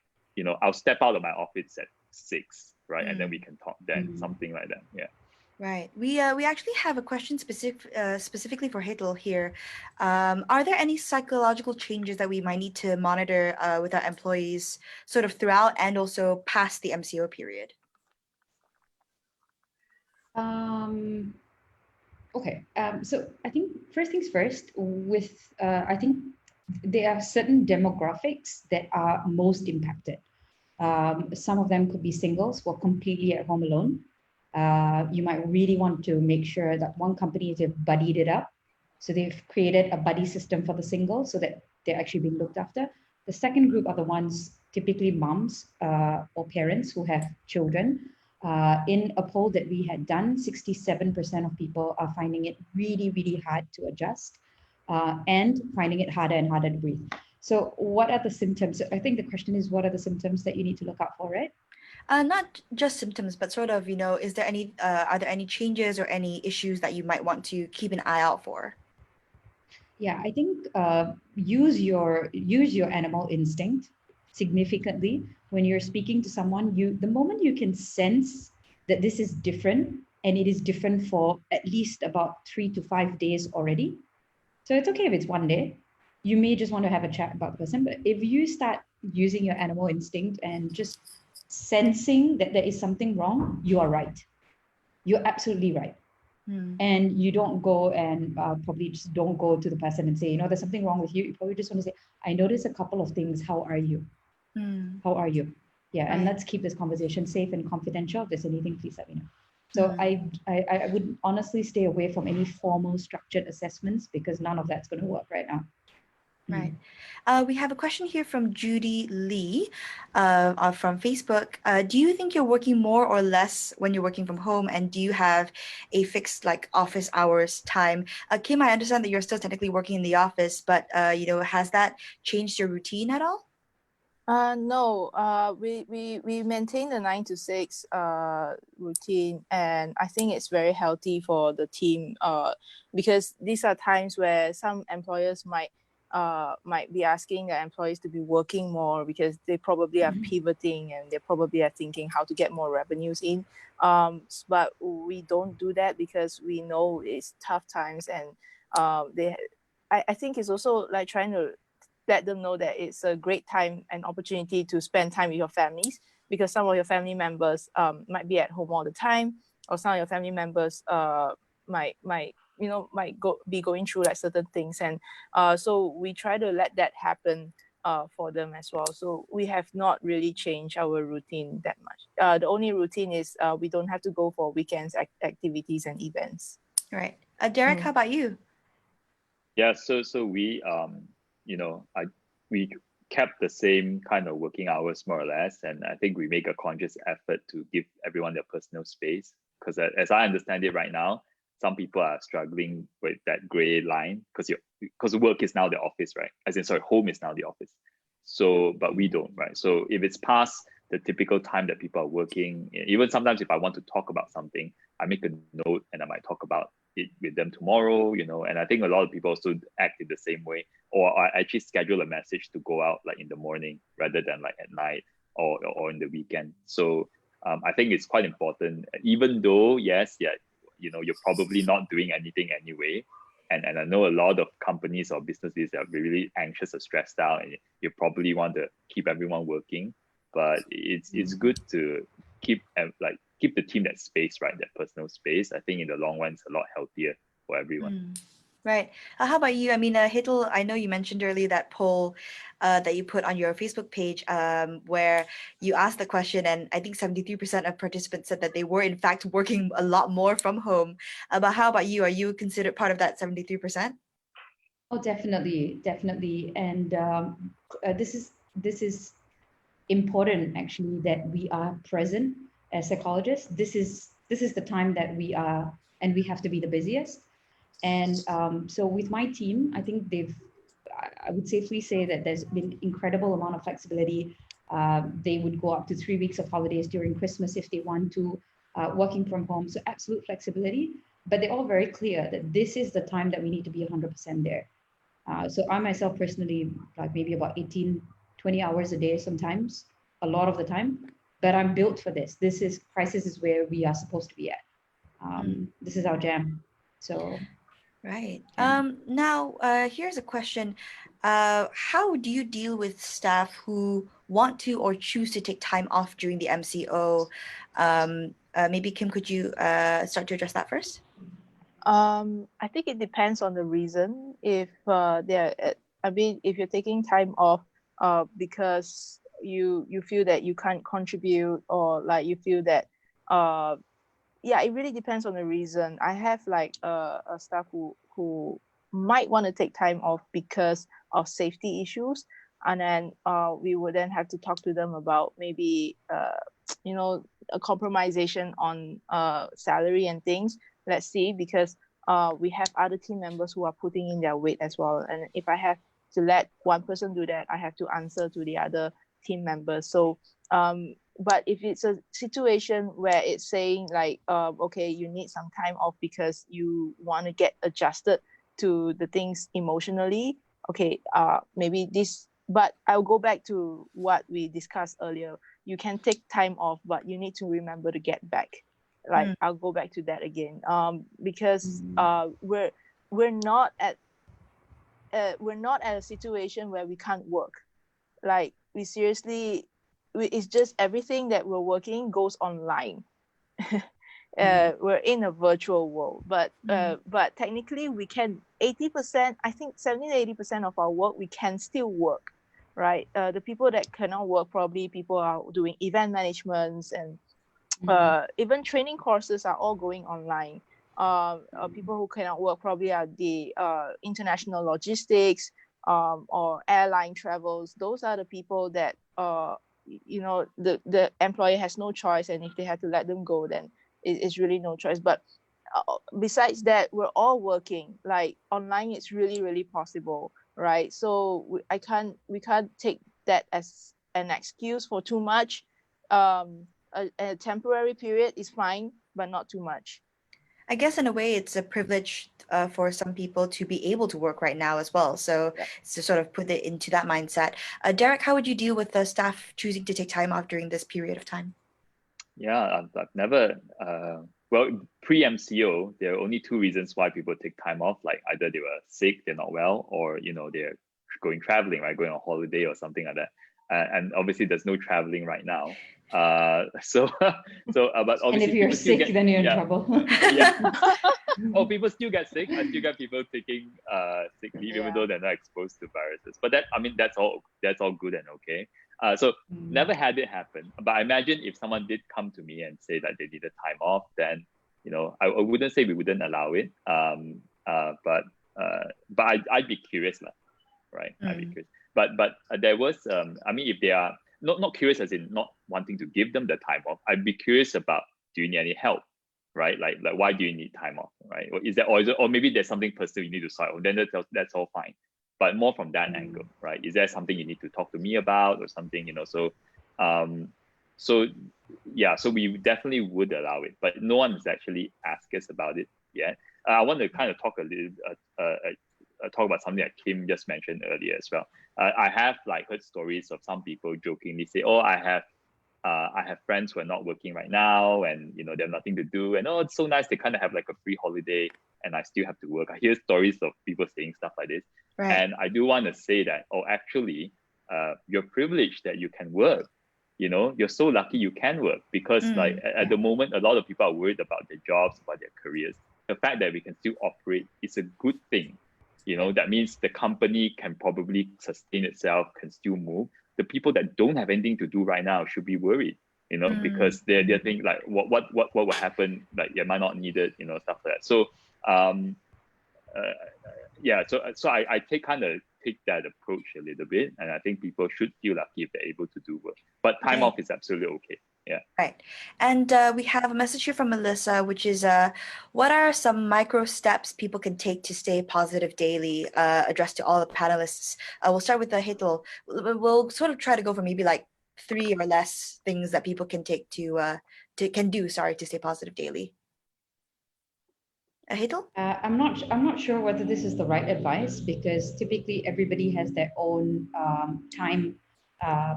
Speaker 3: I'll step out of my office at 6. Right, and then we can talk then, something like that. Yeah.
Speaker 2: Right. We actually have a question specifically for Hetal here. Are there any psychological changes that we might need to monitor with our employees sort of throughout and also past the MCO period?
Speaker 1: Okay. So I think first things first, I think there are certain demographics that are most impacted. Some of them could be singles who are completely at home alone. You might really want to make sure that one company has buddied it up. So they've created a buddy system for the singles so that they're actually being looked after. The second group are the ones, typically moms or parents who have children. In a poll that we had done, 67% of people are finding it really, really hard to adjust and finding it harder and harder to breathe. So what are the symptoms? I think the question is, what are the symptoms that you need to look out for, right?
Speaker 2: Not just symptoms, but sort of, are there any changes or any issues that you might want to keep an eye out for?
Speaker 1: Yeah, I think use your animal instinct significantly when you're speaking to someone. The moment you can sense that this is different, and it is different for at least about 3 to 5 days already. So it's okay if it's 1 day. You may just want to have a chat about the person, but if you start using your animal instinct and just sensing that there is something wrong, you are right. You're absolutely right. And you don't go and probably just don't go to the person and say, there's something wrong with you. You probably just want to say, I noticed a couple of things. How are you? How are you? Yeah. Right. And let's keep this conversation safe and confidential. If there's anything, please let me know. So I would honestly stay away from any formal structured assessments because none of that's going to work right now.
Speaker 2: Right. We have a question here from Judy Lee from Facebook. Do you think you're working more or less when you're working from home? And do you have a fixed office hours time? Kim, I understand that you're still technically working in the office, but has that changed your routine at all?
Speaker 4: No, we maintain the 9 to 6 routine, and I think it's very healthy for the team because these are times where some employers might be asking their employees to be working more because they probably are pivoting and they probably are thinking how to get more revenues in. But we don't do that because we know it's tough times, and I think it's also trying to let them know that it's a great time and opportunity to spend time with your families, because some of your family members might be at home all the time, or some of your family members might be going through like certain things, and so we try to let that happen for them as well. So we have not really changed our routine that much. The only routine is we don't have to go for weekends activities and events.
Speaker 2: Right. Derek, how about you?
Speaker 3: Yeah, so we we kept the same kind of working hours more or less, and I think we make a conscious effort to give everyone their personal space, because as I understand it right now, some people are struggling with that gray line because work is now the office, right? Home is now the office. So, but we don't, right? So if it's past the typical time that people are working, even sometimes if I want to talk about something, I make a note and I might talk about it with them tomorrow, and I think a lot of people also act in the same way, or I actually schedule a message to go out like in the morning rather than like at night or in the weekend. So I think it's quite important, even though, yes, yeah, you're probably not doing anything anyway. And I know a lot of companies or businesses are really anxious or stressed out, and you probably want to keep everyone working, but it's good to keep the team that space, right? That personal space. I think in the long run, it's a lot healthier for everyone.
Speaker 2: Right. How about you? I mean, Hetal, I know you mentioned earlier that poll that you put on your Facebook page where you asked the question, and I think 73% of participants said that they were in fact working a lot more from home. But how about you? Are you considered part of that 73%?
Speaker 1: Oh, definitely. And this is important, actually, that we are present as psychologists. This is the time that we are, and we have to be the busiest. And so with my team, I think I would safely say that there's been incredible amount of flexibility. They would go up to 3 weeks of holidays during Christmas if they want to, working from home. So absolute flexibility, but they're all very clear that this is the time that we need to be 100% there. So I myself personally, like maybe about 18, 20 hours a day sometimes, a lot of the time, but I'm built for this. Crisis is where we are supposed to be at. This is our jam. So.
Speaker 2: Right. Now, here's a question. How do you deal with staff who want to or choose to take time off during the MCO? Maybe Kim, could you start to address that first?
Speaker 4: I think it depends on the reason. If if you're taking time off because you feel that you can't contribute, or like you feel that it really depends on the reason. I have like a staff who might want to take time off because of safety issues, and then we would then have to talk to them about maybe a compromisation on salary and things. Let's see, because we have other team members who are putting in their weight as well, and if I have to let one person do that, I have to answer to the other team members. So but if it's a situation where it's saying like, okay, you need some time off because you want to get adjusted to the things emotionally, okay, maybe this, but I'll go back to what we discussed earlier. You can take time off, but you need to remember to get back. Like, I'll go back to that again, because we're not at a situation where we can't work. Like, we seriously, it's just everything that we're working goes online. We're in a virtual world, but technically we can 80%, I think 70-80% of our work we can still work, right? The people that cannot work, probably people are doing event managements, and even training courses are all going online. People who cannot work probably are the international logistics or airline travels. Those are the people that the employer has no choice, and if they have to let them go, then it's really no choice. But besides that, we're all working. Like, online, it's really, really possible, right? So we can't take that as an excuse for too much. A temporary period is fine, but not too much.
Speaker 2: I guess in a way it's a privilege for some people to be able to work right now as well. So to sort of put it into that mindset. Derek, how would you deal with the staff choosing to take time off during this period of time?
Speaker 3: Yeah, I've never, pre-MCO, there are only two reasons why people take time off. Like, either they were sick, they're not well, or, they're going traveling, right? Going on holiday or something like that. And obviously there's no traveling right now. But obviously
Speaker 1: and if you're sick, then you're in trouble.
Speaker 3: Yeah. Oh, people still get sick. I still get people taking sick leave even though they're not exposed to viruses. But that's all good and okay. So never had it happen. But I imagine if someone did come to me and say that they needed time off, then I wouldn't say we wouldn't allow it. But I'd be curious, right? I'd be curious. But there was if they are not curious as in not wanting to give them the time off, I'd be curious about, do you need any help, right? Like why do you need time off, right? Or maybe there's something personal you need to sort out. Then that's all fine. But more from that angle, right? Is there something you need to talk to me about or something? So we definitely would allow it, but no one has actually asked us about it yet. I want to kind of talk a little talk about something that Kim just mentioned earlier as well. I have heard stories of some people jokingly say, "Oh, I have friends who are not working right now, and they have nothing to do, and it's so nice they kind of have like a free holiday, and I still have to work." I hear stories of people saying stuff like this, right. And I do want to say that, actually, you're privileged that you can work. You're so lucky you can work, because at the moment, a lot of people are worried about their jobs, about their careers. The fact that we can still operate is a good thing. That means the company can probably sustain itself, can still move. The people that don't have anything to do right now should be worried, because they're thinking like, what will happen? Like, am I not needed? Stuff like that. So, so I take that approach a little bit, and I think people should feel lucky if they're able to do work. But time off is absolutely okay. Yeah.
Speaker 2: Right. And we have a message here from Melissa, which is, what are some micro steps people can take to stay positive daily, addressed to all the panelists? We'll start with the Hetal. We'll sort of try to go for maybe like 3 or less things that people can take to stay positive daily. Hetal?
Speaker 1: I'm not sure whether this is the right advice, because typically everybody has their own time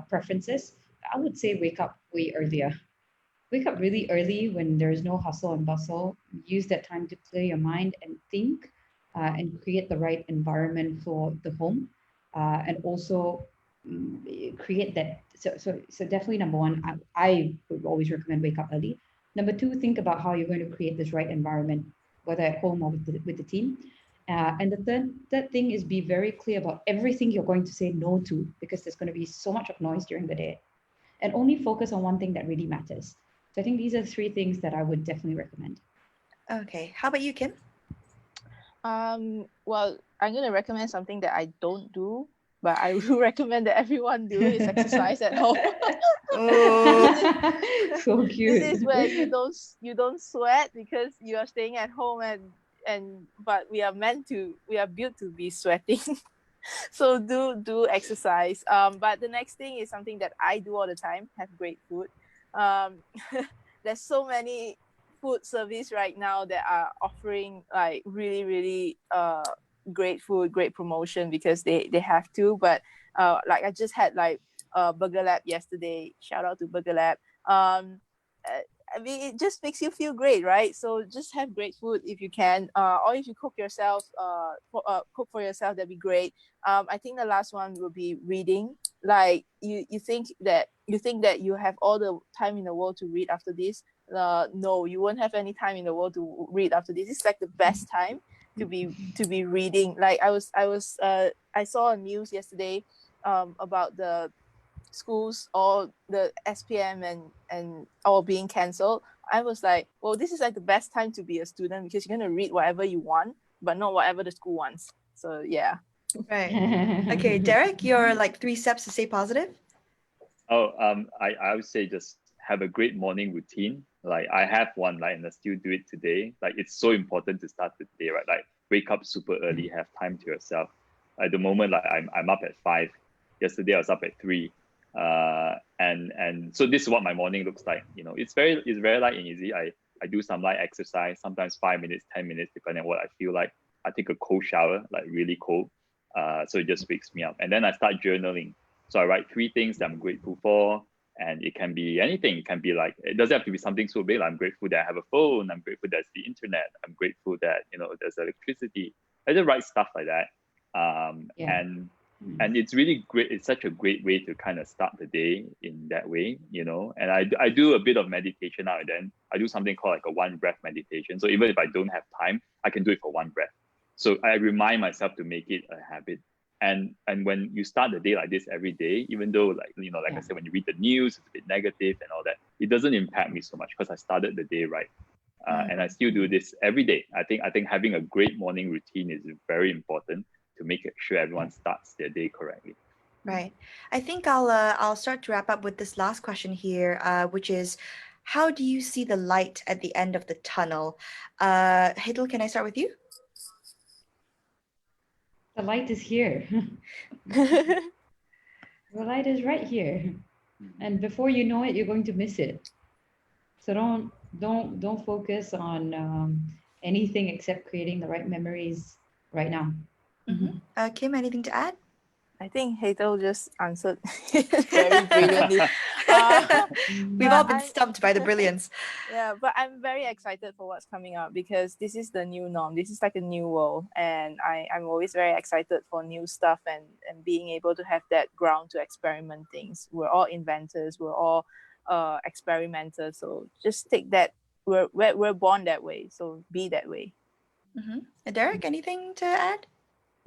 Speaker 1: preferences. I would say wake up way earlier. Wake up really early when there's no hustle and bustle. Use that time to clear your mind and think, and create the right environment for the home, and also create that. So definitely number one, I would always recommend wake up early. Number two, think about how you're going to create this right environment, whether at home or with the team. And the third thing is be very clear about everything you're going to say no to, because there's going to be so much of noise during the day. And only focus on one thing that really matters. So I think these are 3 things that I would definitely recommend.
Speaker 2: Okay. How about you, Kim?
Speaker 4: Well, I'm going to recommend something that I don't do, but I will recommend that everyone do, is exercise at home.
Speaker 1: So cute.
Speaker 4: This is where you don't sweat, because you are staying at home, but we are built to be sweating. So do exercise. But the next thing is something that I do all the time: have great food. There's so many food service right now that are offering like really, really great food, great promotion, because they have to. But like I just had like Burger Lab yesterday. Shout out to Burger Lab. It just makes you feel great, right? So just have great food if you can, or if you cook yourself, cook for yourself, that'd be great. I think the last one will be reading. Like you think that you have all the time in the world to read after this. No, you won't have any time in the world to read after this. It's like the best time to be reading. Like I saw a news yesterday about the schools or the SPM and all being cancelled. I was like, well, this is like the best time to be a student, because you're going to read whatever you want, but not whatever the school wants. So yeah.
Speaker 2: Right. Okay, Derek, your like 3 steps to stay positive?
Speaker 3: I would say just have a great morning routine. Like I have one, and I still do it today. Like it's so important to start the day, right? Like wake up super early, have time to yourself. At the moment, like I'm up at 5. Yesterday I was up at 3. And so this is what my morning looks like. It's very light and easy. I do some light exercise, sometimes 5 minutes, 10 minutes, depending on what I feel like. I take a cold shower, like really cold. So it just wakes me up. And then I start journaling. So I write 3 things that I'm grateful for. And it can be anything. It can be like, it doesn't have to be something so big. I'm grateful that I have a phone. I'm grateful there's the internet. I'm grateful that, there's electricity. I just write stuff like that. And And it's really great. It's such a great way to kind of start the day in that way, and I do a bit of meditation now and then. I do something called like a one breath meditation. So even if I don't have time, I can do it for one breath. So I remind myself to make it a habit. And when you start the day like this every day, even though I said, when you read the news, it's a bit negative and all that, it doesn't impact me so much because I started the day right. And I still do this every day. I think having a great morning routine is very important to make sure everyone starts their day correctly.
Speaker 2: Right. I think I'll start to wrap up with this last question here, which is, how do you see the light at the end of the tunnel? Hetal, can I start with you?
Speaker 1: The light is here. The light is right here. And before you know it, you're going to miss it. So don't focus on anything except creating the right memories right now.
Speaker 2: Kim, anything to add?
Speaker 4: I think Hetal just answered very brilliantly.
Speaker 2: We've all been stumped by the brilliance.
Speaker 4: Yeah, but I'm very excited for what's coming up because this is the new norm. This is like a new world, and I'm always very excited for new stuff and being able to have that ground to experiment things. We're all inventors. We're all experimenters. So just take that. We're born that way. So be that way.
Speaker 2: Derek, anything to add?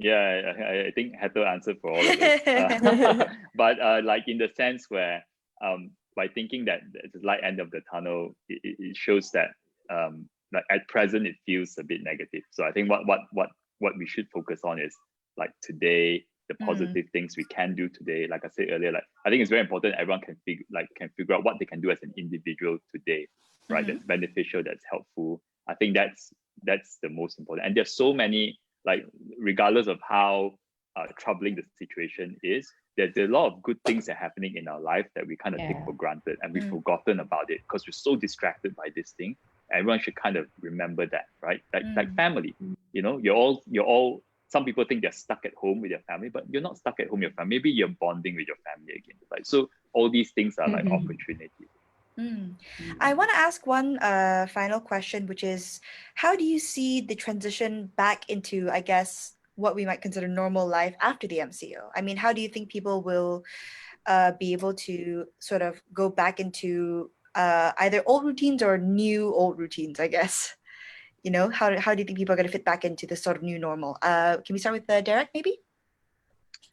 Speaker 3: Yeah, I think Hetal answered for all of it. But like in the sense where by thinking that the light end of the tunnel, it shows that like at present it feels a bit negative. So I think what we should focus on is like today, the positive things we can do today. Like I said earlier, like I think it's very important everyone can figure out what they can do as an individual today, right? That's beneficial, that's helpful. I think that's the most important. And there's so many, like regardless of how troubling the situation is, there's a lot of good things that are happening in our life that we kind of take for granted, and we've forgotten about it because we're so distracted by this thing. Everyone should kind of remember that, right? Like family, you're all. Some people think they're stuck at home with their family, but you're not stuck at home with your family. Maybe you're bonding with your family again. Like, so all these things are like opportunities.
Speaker 2: I want to ask one final question, which is, how do you see the transition back into, I guess, what we might consider normal life after the MCO? I mean, how do you think people will be able to sort of go back into either old routines or new old routines, I guess? How do you think people are going to fit back into this sort of new normal? Can we start with Derek, maybe?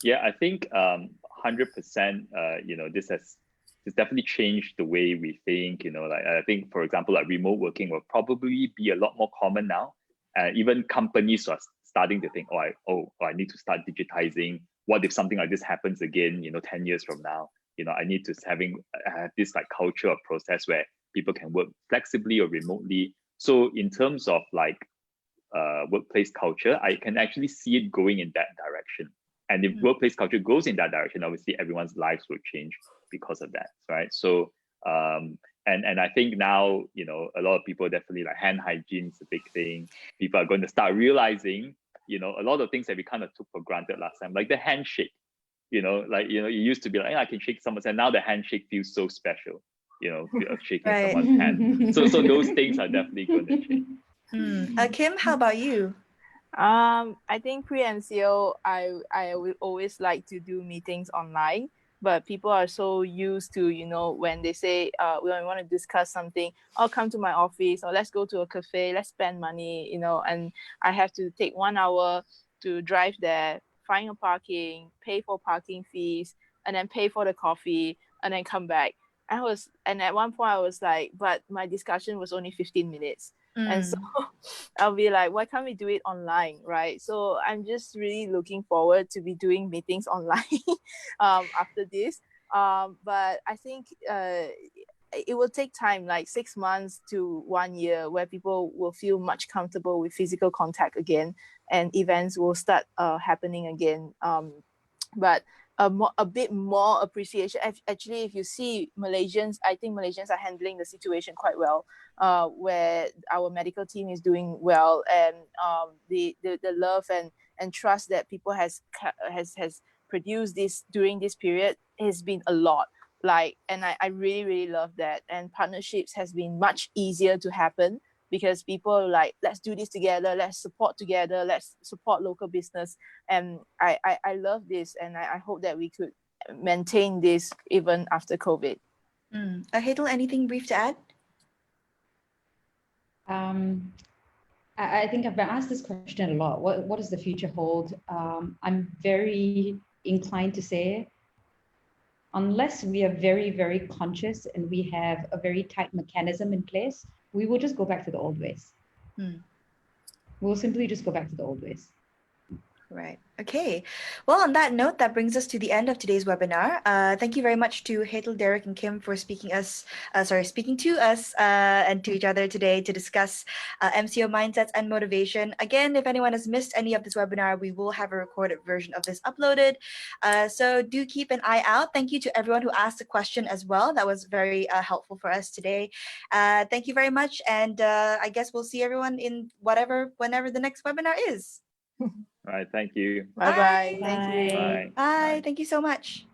Speaker 3: Yeah, I think 100%, this has definitely changed the way we think, like I think, for example, like remote working will probably be a lot more common now. Even companies are starting to think, I need to start digitizing. What if something like this happens again, 10 years from now? I need to have this like culture or process where people can work flexibly or remotely. So in terms of like workplace culture, I can actually see it going in that direction. And if workplace culture goes in that direction, obviously everyone's lives will change because of that, right? So and I think now, a lot of people definitely, like hand hygiene is a big thing. People are going to start realizing, a lot of things that we kind of took for granted last time, like the handshake. It used to be like, I can shake someone's hand. Now the handshake feels so special, shaking someone's hand. So those things are definitely going to change.
Speaker 2: Kim, how about you?
Speaker 4: I think pre-MCO, I would always like to do meetings online, but people are so used to, when they say, we want to discuss something, I'll come to my office, or let's go to a cafe, let's spend money, and I have to take 1 hour to drive there, find a parking, pay for parking fees, and then pay for the coffee, and then come back. And at one point I was like, but my discussion was only 15 minutes. And so I'll be like, why can't we do it online, right? So I'm just really looking forward to be doing meetings online after this. But I think it will take time, like 6 months to 1 year, where people will feel much comfortable with physical contact again, and events will start happening again. But a bit more appreciation. Actually, if you see Malaysians, I think Malaysians are handling the situation quite well, where our medical team is doing well, and the love and trust that people has produced this during this period has been a lot. And I really, really love that. And partnerships has been much easier to happen because people like, let's do this together, let's support together, let's support local business. And I love this, and I hope that we could maintain this even after COVID.
Speaker 2: Hetal, anything brief to add?
Speaker 1: I think I've been asked this question a lot. What does the future hold? I'm very inclined to say, unless we are very, very conscious and we have a very tight mechanism in place, we will just go back to the old ways. We'll simply just go back to the old ways.
Speaker 2: Right. Okay. Well, on that note, that brings us to the end of today's webinar. Thank you very much to Hetal, Derek, and Kim for speaking to us and to each other today to discuss MCO mindsets and motivation. Again, if anyone has missed any of this webinar, we will have a recorded version of this uploaded. So do keep an eye out. Thank you to everyone who asked a question as well. That was very helpful for us today. Thank you very much. And I guess we'll see everyone in whenever the next webinar is.
Speaker 3: All right, thank you.
Speaker 4: Bye-bye. Thank you.
Speaker 3: Bye.
Speaker 2: Bye. Thank you so much.